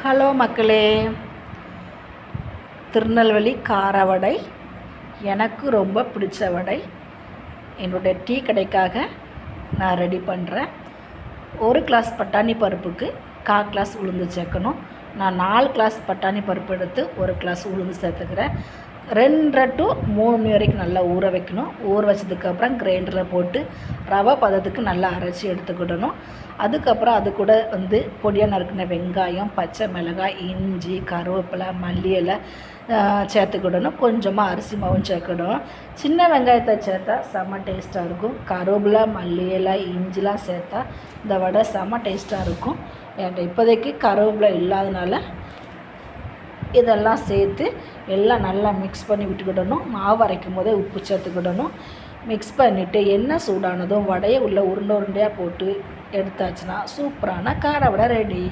Hello மக்களே, திருநெல்வேலி கார வடை எனக்கு ரொம்ப பிடிச்ச வடை. என்னுடைய டீ கடைக்காக நான் ரெடி பண்ணுறேன். 1 கிளாஸ் பட்டாணி பருப்புக்கு 1/4 கிளாஸ் உளுந்து சேர்க்கணும். நான் 4 கிளாஸ் பட்டாணி பருப்பு எடுத்து 1 கிளாஸ் உளுந்து சேர்த்துக்கிறேன். 2 to 3 மணி வரைக்கும் நல்லா ஊற வைக்கணும். ஊற வச்சதுக்கப்புறம் கிரைண்டரில் போட்டு ரவை பதத்துக்கு நல்லா அரைச்சி எடுத்துக்கிடணும். அதுக்கப்புறம் அது கூட பொடியாக நறுக்கின வெங்காயம், பச்சை மிளகாய், இஞ்சி, கருவேப்பிலை, மல்லி இலை சேர்த்துக்கிடணும். கொஞ்சமாக அரிசி மாவும் சேர்க்கணும். சின்ன வெங்காயத்தை சேர்த்தா செம்ம டேஸ்ட்டாக இருக்கும். கருவேப்பிலை, மல்லி இலை, இஞ்சிலாம் சேர்த்தா இந்த வடை செம்ம டேஸ்ட்டாக இருக்கும். என்கிட்ட இப்போதைக்கு கருவேப்பிலை இல்லாதனால இதெல்லாம் சேர்த்து எல்லாம் நல்லா மிக்ஸ் பண்ணி விட்டுக்கிடணும். மாவு அரைக்கும் போதே உப்பு சேர்த்துக்கிடணும். மிக்ஸ் பண்ணிவிட்டு எண்ணெய் சூடானதும் வடையை உருண்டை உருண்டையாக போட்டு எடுத்தாச்சுன்னா சூப்பரான கார வடை ரெடி.